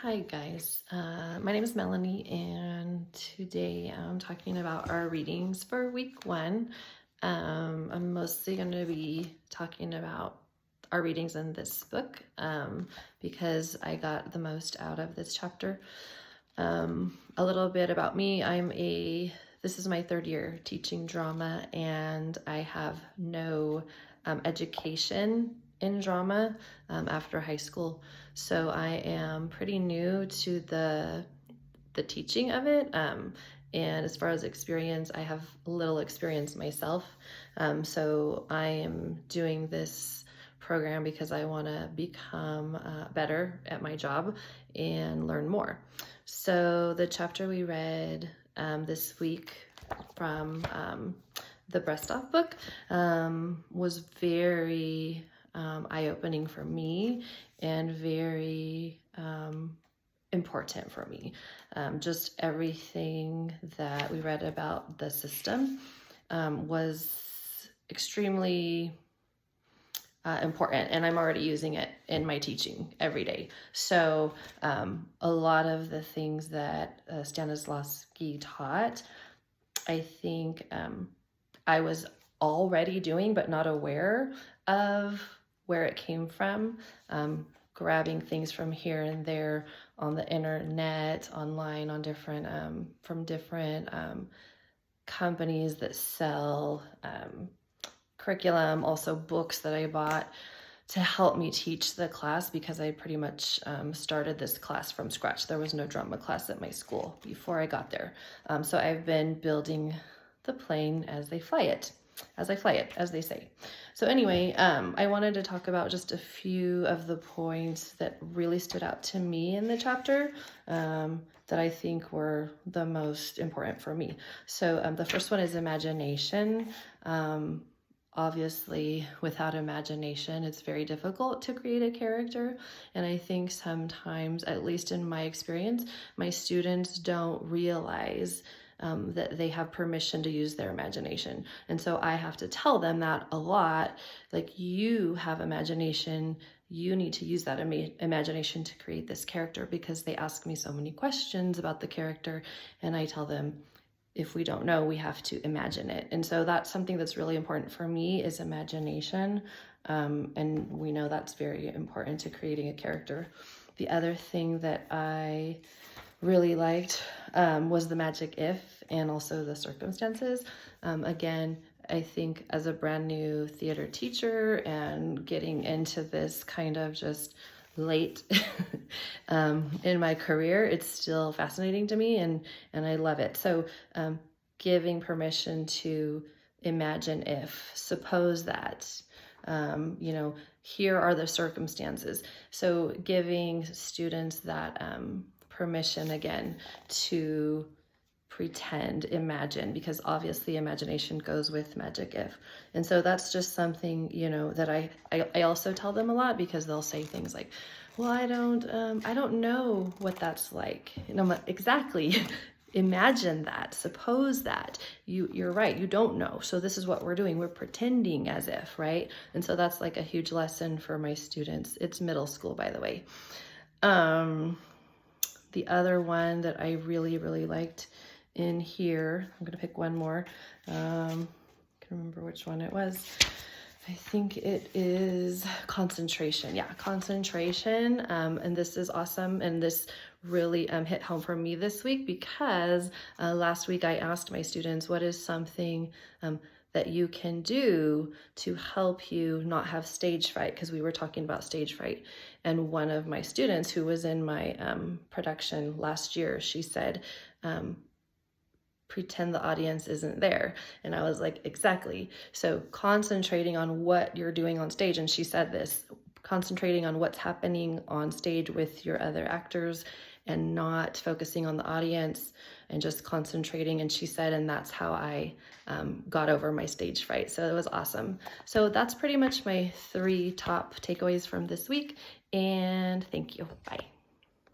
Hi guys, my name is Melanie and today I'm talking about our readings for week one. I'm mostly going to be talking about our readings in this book because I got the most out of this chapter. A little bit about me. This is my third year teaching drama and I have no education in drama after high school. So I am pretty new to the teaching of it. And as far as experience, I have little experience myself. So I am doing this program because I want to become better at my job and learn more. So the chapter we read this week from the Brestoff book was very eye-opening for me and very important for me. Just everything that we read about the system was extremely important, and I'm already using it in my teaching every day. So a lot of the things that Stanislavski taught, I think I was already doing, but not aware of where it came from. Grabbing things from here and there on the internet, online, on different from different companies that sell curriculum, also books that I bought to help me teach the class, because I pretty much started this class from scratch. There was no drama class at my school before I got there. So I've been building the plane as I fly it, as they say. So anyway, I wanted to talk about just a few of the points that really stood out to me in the chapter that I think were the most important for me. So the first one is imagination. Obviously, without imagination, it's very difficult to create a character. And I think sometimes, at least in my experience, my students don't realize that they have permission to use their imagination. And so I have to tell them that a lot, like, you have imagination, you need to use that imagination to create this character, because they ask me so many questions about the character, and I tell them, if we don't know, we have to imagine it. And so that's something that's really important for me, is imagination. And we know that's very important to creating a character. The other thing that I really liked was the magic if, and also the circumstances. Again, I think as a brand new theater teacher and getting into this kind of just late in my career, it's still fascinating to me, and I love it. So giving permission to imagine if, suppose that, here are the circumstances. So giving students that permission again to pretend, imagine, because obviously imagination goes with magic if. And so that's just something, that I also tell them a lot, because they'll say things like, well, I don't know what that's like. And I'm like, exactly. Imagine that, suppose that. You're right, you don't know. So this is what we're doing. We're pretending as if, right? And so that's like a huge lesson for my students. It's middle school, by the way. The other one that I really, really liked in here, I'm going to pick one more. I can't remember which one it was. I think it is concentration. Yeah, concentration. And this is awesome. And this really hit home for me this week, because last week I asked my students, what is something that you can do to help you not have stage fright, because we were talking about stage fright. And one of my students who was in my production last year, she said, pretend the audience isn't there. And I was like, exactly. So concentrating on what you're doing on stage. And she said this, concentrating on what's happening on stage with your other actors and not focusing on the audience, and just concentrating. And she said, and that's how I got over my stage fright. So it was awesome. So that's pretty much my 3 top takeaways from this week. And thank you. Bye.